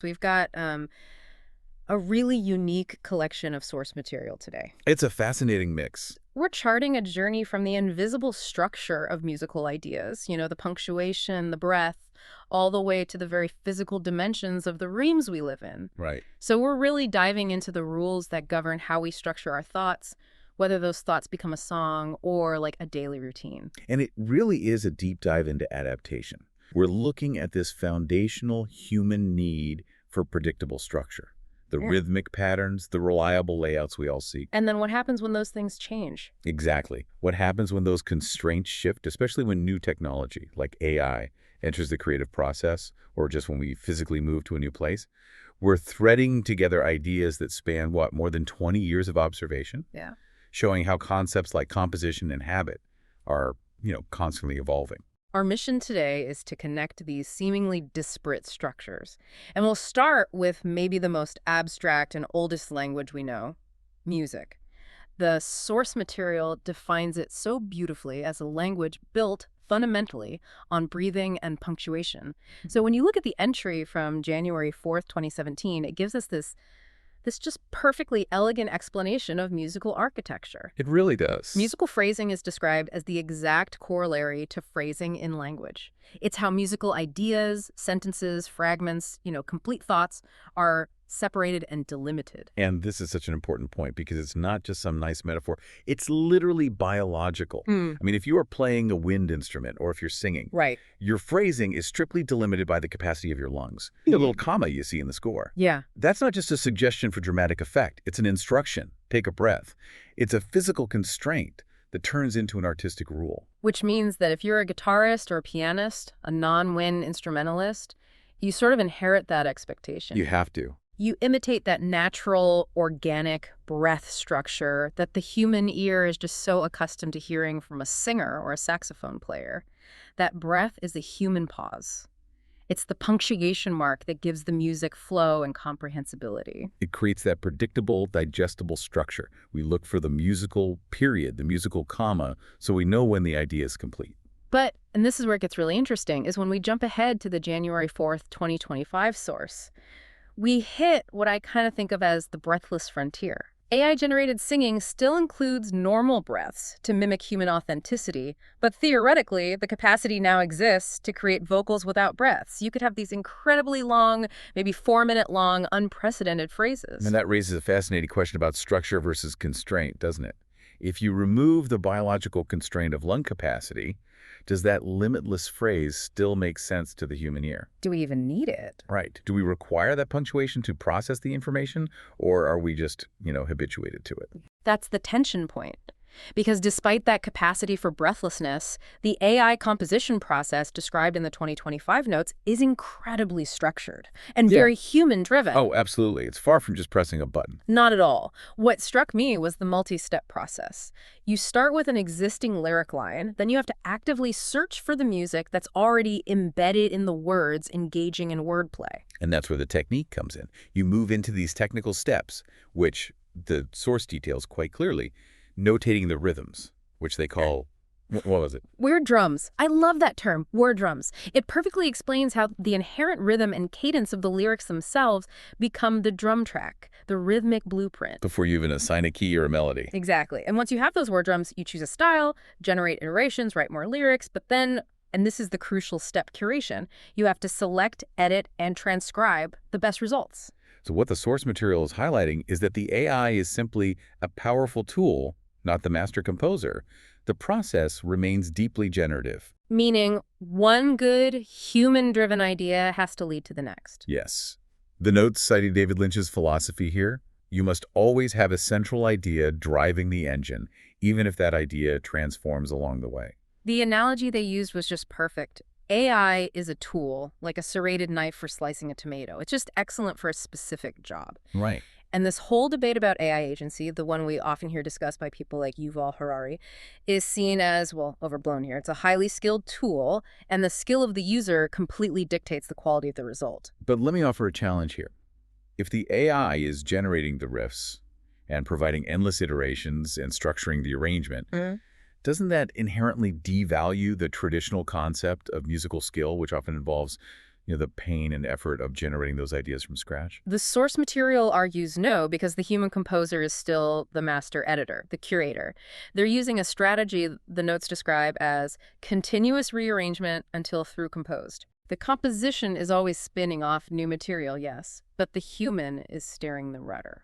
We've got a really unique collection of source material today. It's a fascinating mix. We're charting a journey from the invisible structure of musical ideas, the punctuation, the breath, all the way to the very physical dimensions of the reams we live in. Right. So we're really diving into the rules that govern how we structure our thoughts, whether those thoughts become a song or like a daily routine. And it really is a deep dive into adaptation. We're looking at this foundational human need for predictable structure, the Yeah. rhythmic patterns, the reliable layouts we all seek. And then what happens when those things change? Exactly. What happens when those constraints shift, especially when new technology, like AI, enters the creative process, or just when we physically move to a new place? We're threading together ideas that span, more than 20 years of observation, Yeah. showing how concepts like composition and habit are, constantly evolving. Our mission today is to connect these seemingly disparate structures. And we'll start with maybe the most abstract and oldest language we know, music. The source material defines it so beautifully as a language built fundamentally on breathing and punctuation. So when you look at the entry from January 4th, 2017, it gives us this just perfectly elegant explanation of musical architecture. It really does. Musical phrasing is described as the exact corollary to phrasing in language. It's how musical ideas, sentences, fragments, complete thoughts are separated and delimited. And this is such an important point because it's not just some nice metaphor. It's literally biological. Hmm. I mean, if you are playing a wind instrument or if you're singing, Right. your phrasing is strictly delimited by the capacity of your lungs. The little comma you see in the score. Yeah. That's not just a suggestion for dramatic effect. It's an instruction. Take a breath. It's a physical constraint that turns into an artistic rule. Which means that if you're a guitarist or a pianist, a non-wind instrumentalist, you sort of inherit that expectation. You have to. You imitate that natural, organic breath structure that the human ear is just so accustomed to hearing from a singer or a saxophone player. That breath is a human pause. It's the punctuation mark that gives the music flow and comprehensibility. It creates that predictable, digestible structure. We look for the musical period, the musical comma, so we know when the idea is complete. But, and this is where it gets really interesting, is when we jump ahead to the January 4th, 2025 source, we hit what I kind of think of as the breathless frontier. AI-generated singing still includes normal breaths to mimic human authenticity, but theoretically, the capacity now exists to create vocals without breaths. You could have these incredibly long, maybe 4-minute long, unprecedented phrases. And that raises a fascinating question about structure versus constraint, doesn't it? If you remove the biological constraint of lung capacity, does that limitless phrase still make sense to the human ear? Do we even need it? Right. Do we require that punctuation to process the information, or are we just, habituated to it? That's the tension point. Because despite that capacity for breathlessness, the AI composition process described in the 2025 notes is incredibly structured and Yeah. very human-driven. Oh, absolutely. It's far from just pressing a button. Not at all. What struck me was the multi-step process. You start with an existing lyric line, then you have to actively search for the music that's already embedded in the words engaging in wordplay. And that's where the technique comes in. You move into these technical steps, which the source details quite clearly, notating the rhythms, which they call, what was it? Word drums. I love that term, word drums. It perfectly explains how the inherent rhythm and cadence of the lyrics themselves become the drum track, the rhythmic blueprint. Before you even assign a key or a melody. Exactly. And once you have those word drums, you choose a style, generate iterations, write more lyrics, but then, and this is the crucial step, curation, you have to select, edit, and transcribe the best results. So what the source material is highlighting is that the AI is simply a powerful tool, not the master composer. The process remains deeply generative. Meaning, one good, human-driven idea has to lead to the next. Yes. The notes citing David Lynch's philosophy here, you must always have a central idea driving the engine, even if that idea transforms along the way. The analogy they used was just perfect. AI is a tool, like a serrated knife for slicing a tomato. It's just excellent for a specific job. Right. And this whole debate about AI agency, the one we often hear discussed by people like Yuval Harari, is seen as, well, overblown here. It's a highly skilled tool, and the skill of the user completely dictates the quality of the result. But let me offer a challenge here. If the AI is generating the riffs and providing endless iterations and structuring the arrangement, doesn't that inherently devalue the traditional concept of musical skill, which often involves, the pain and effort of generating those ideas from scratch? The source material argues no, because the human composer is still the master editor, the curator. They're using a strategy the notes describe as continuous rearrangement until through composed. The composition is always spinning off new material, yes, but the human is steering the rudder.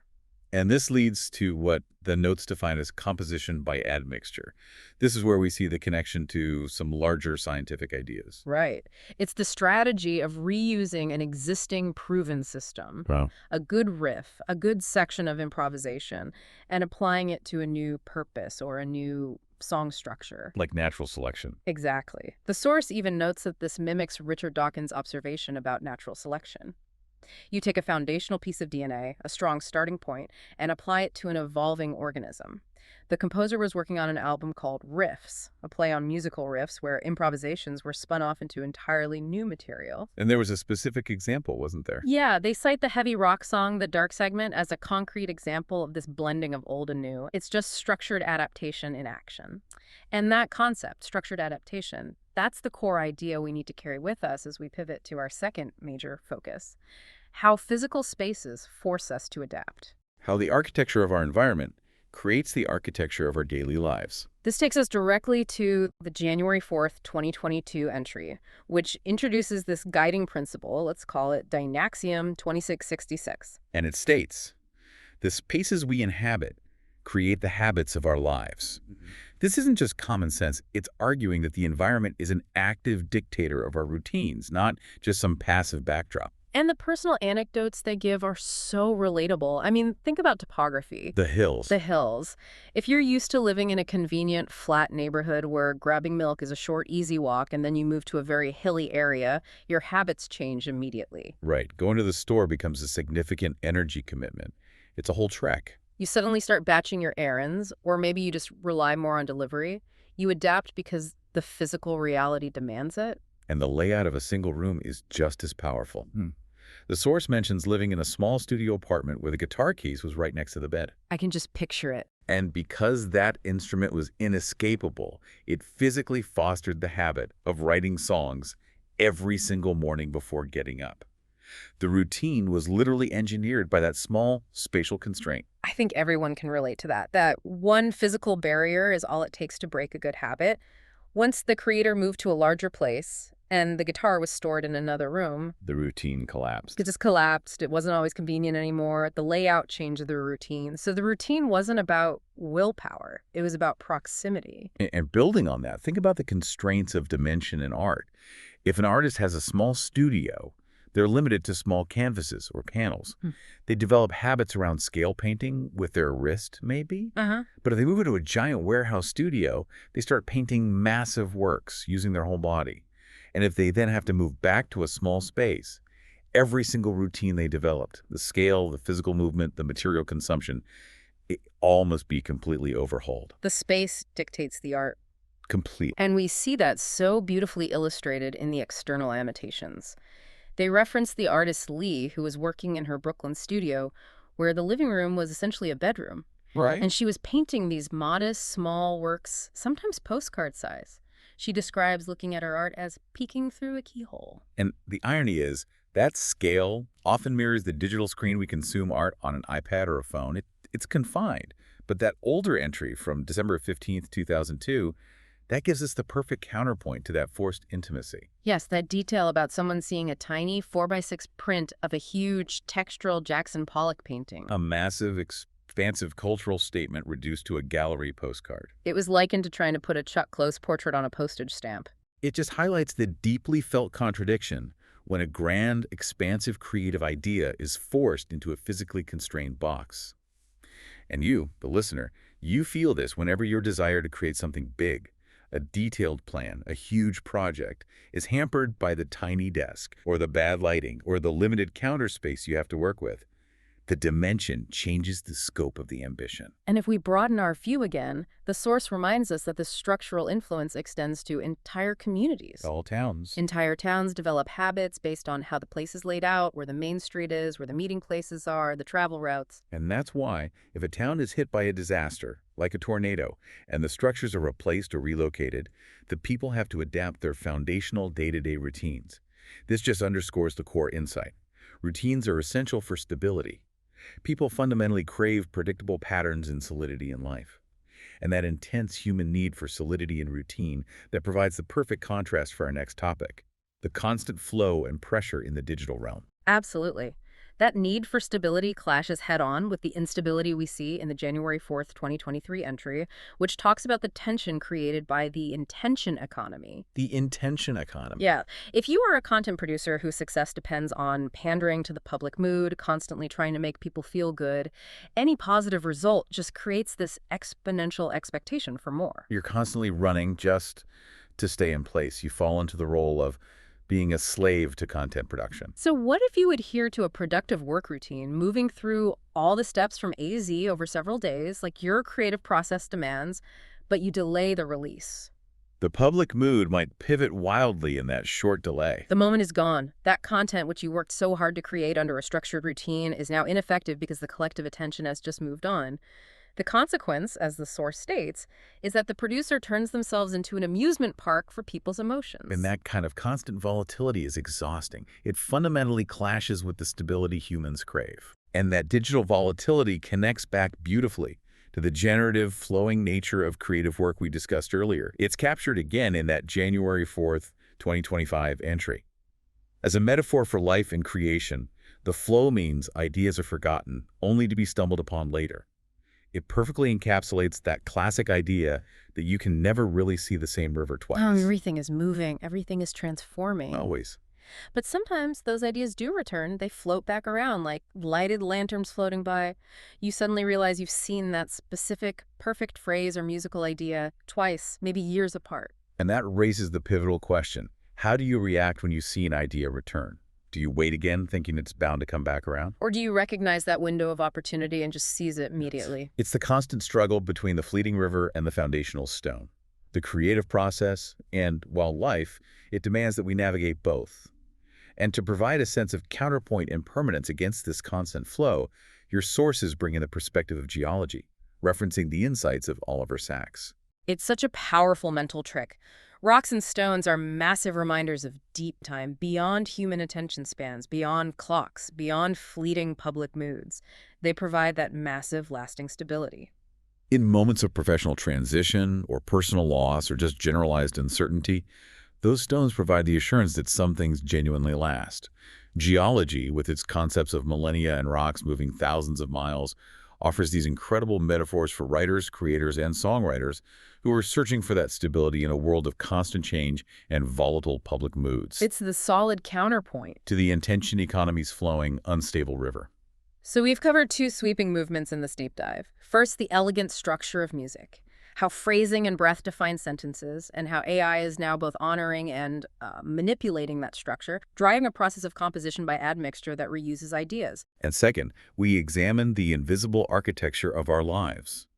And this leads to what the notes define as composition by admixture. This is where we see the connection to some larger scientific ideas. Right. It's the strategy of reusing an existing proven system, Wow. a good riff, a good section of improvisation, and applying it to a new purpose or a new song structure. Like natural selection. Exactly. The source even notes that this mimics Richard Dawkins' observation about natural selection. You take a foundational piece of DNA, a strong starting point, and apply it to an evolving organism. The composer was working on an album called Riffs, a play on musical riffs where improvisations were spun off into entirely new material. And there was a specific example, wasn't there? Yeah, they cite the heavy rock song, The Dark Segment, as a concrete example of this blending of old and new. It's just structured adaptation in action. And that concept, structured adaptation, that's the core idea we need to carry with us as we pivot to our second major focus: how physical spaces force us to adapt. How the architecture of our environment creates the architecture of our daily lives. This takes us directly to the January 4th, 2022 entry, which introduces this guiding principle. Let's call it Dynaxiom 2666. And it states, the spaces we inhabit create the habits of our lives. This isn't just common sense. It's arguing that the environment is an active dictator of our routines, not just some passive backdrop. And the personal anecdotes they give are so relatable. I mean, think about topography. The hills. The hills. If you're used to living in a convenient, flat neighborhood where grabbing milk is a short, easy walk, and then you move to a very hilly area, your habits change immediately. Right. Going to the store becomes a significant energy commitment. It's a whole trek. You suddenly start batching your errands, or maybe you just rely more on delivery. You adapt because the physical reality demands it. And the layout of a single room is just as powerful. The source mentions living in a small studio apartment where the guitar case was right next to the bed. I can just picture it. And because that instrument was inescapable, it physically fostered the habit of writing songs every single morning before getting up. The routine was literally engineered by that small spatial constraint. I think everyone can relate to that. That one physical barrier is all it takes to break a good habit. Once the creator moved to a larger place and the guitar was stored in another room, The routine collapsed. it just collapsed. It wasn't always convenient anymore. The layout changed the routine. So the routine wasn't about willpower. It was about proximity. And building on that, think about the constraints of dimension in art. If an artist has a small studio, they're limited to small canvases or panels. They develop habits around scale painting with their wrist, maybe. But if they move into a giant warehouse studio, they start painting massive works using their whole body. And if they then have to move back to a small space, every single routine they developed, the scale, the physical movement, the material consumption, it all must be completely overhauled. The space dictates the art. Complete. And we see that so beautifully illustrated in the external annotations. They reference the artist Lee, who was working in her Brooklyn studio, where the living room was essentially a bedroom. Right. And she was painting these modest, small works, sometimes postcard size. She describes looking at her art as peeking through a keyhole. And the irony is that scale often mirrors the digital screen we consume art on an iPad or a phone. It's confined. But that older entry from December 15th, 2002, that gives us the perfect counterpoint to that forced intimacy. Yes, that detail about someone seeing a tiny 4x6 print of a huge textural Jackson Pollock painting. A massive, expansive cultural statement reduced to a gallery postcard. It was likened to trying to put a Chuck Close portrait on a postage stamp. It just highlights the deeply felt contradiction when a grand, expansive creative idea is forced into a physically constrained box. And you, the listener, you feel this whenever your desire to create something big, a detailed plan, a huge project, is hampered by the tiny desk, or the bad lighting, or the limited counter space you have to work with. The dimension changes the scope of the ambition. And if we broaden our view again, the source reminds us that the structural influence extends to entire communities. All towns. Entire towns develop habits based on how the place is laid out, where the main street is, where the meeting places are, the travel routes. And that's why, if a town is hit by a disaster, like a tornado, and the structures are replaced or relocated, the people have to adapt their foundational day-to-day routines. This just underscores the core insight. Routines are essential for stability. People fundamentally crave predictable patterns and solidity in life. And that intense human need for solidity and routine that provides the perfect contrast for our next topic, the constant flow and pressure in the digital realm. Absolutely. That need for stability clashes head-on with the instability we see in the January 4th, 2023 entry, which talks about the tension created by the intention economy. The intention economy. Yeah. If you are a content producer whose success depends on pandering to the public mood, constantly trying to make people feel good, any positive result just creates this exponential expectation for more. You're constantly running just to stay in place. You fall into the role of being a slave to content production. So what if you adhere to a productive work routine, moving through all the steps from A to Z over several days, like your creative process demands, but you delay the release? The public mood might pivot wildly in that short delay. The moment is gone. That content which you worked so hard to create under a structured routine is now ineffective because the collective attention has just moved on. The consequence, as the source states, is that the producer turns themselves into an amusement park for people's emotions. And that kind of constant volatility is exhausting. It fundamentally clashes with the stability humans crave. And that digital volatility connects back beautifully to the generative, flowing nature of creative work we discussed earlier. It's captured again in that January 4th, 2025 entry. As a metaphor for life and creation, the flow means ideas are forgotten, only to be stumbled upon later. It perfectly encapsulates that classic idea that you can never really see the same river twice. Oh, everything is moving. Everything is transforming. Always. But sometimes those ideas do return. They float back around like lighted lanterns floating by. You suddenly realize you've seen that specific, perfect phrase or musical idea twice, maybe years apart. And that raises the pivotal question. How do you react when you see an idea return? Do you wait again, thinking it's bound to come back around? Or do you recognize that window of opportunity and just seize it immediately? It's the constant struggle between the fleeting river and the foundational stone. The creative process and, while life, it demands that we navigate both. And to provide a sense of counterpoint and permanence against this constant flow, your sources bring in the perspective of geology, referencing the insights of Oliver Sacks. It's such a powerful mental trick. Rocks and stones are massive reminders of deep time, beyond human attention spans, beyond clocks, beyond fleeting public moods. They provide that massive, lasting stability. In moments of professional transition or personal loss or just generalized uncertainty, those stones provide the assurance that some things genuinely last. Geology, with its concepts of millennia and rocks moving thousands of miles, offers these incredible metaphors for writers, creators, and songwriters who are searching for that stability in a world of constant change and volatile public moods. It's the solid counterpoint to the intention economy's flowing, unstable river. So we've covered two sweeping movements in this deep dive. First, the elegant structure of music, how phrasing and breath define sentences, and how AI is now both honoring and manipulating that structure, driving a process of composition by admixture that reuses ideas. And second, we examine the invisible architecture of our lives,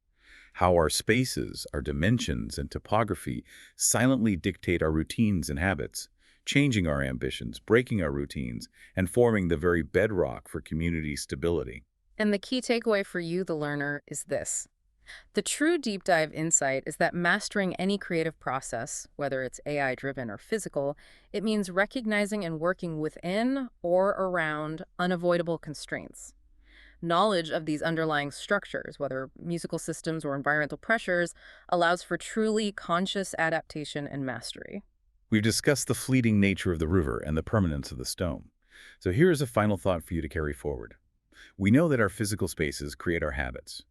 how our spaces, our dimensions, and topography silently dictate our routines and habits, changing our ambitions, breaking our routines, and forming the very bedrock for community stability. And the key takeaway for you, the learner, is this. The true deep dive insight is that mastering any creative process, whether it's AI-driven or physical, it means recognizing and working within or around unavoidable constraints. Knowledge of these underlying structures, whether musical systems or environmental pressures, allows for truly conscious adaptation and mastery. We've discussed the fleeting nature of the river and the permanence of the stone. So here is a final thought for you to carry forward. We know that our physical spaces create our habits.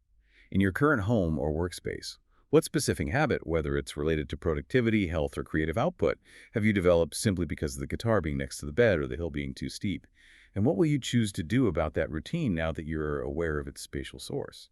In your current home or workspace, what specific habit, whether it's related to productivity, health, or creative output, have you developed simply because of the guitar being next to the bed or the hill being too steep? And what will you choose to do about that routine now that you're aware of its spatial source?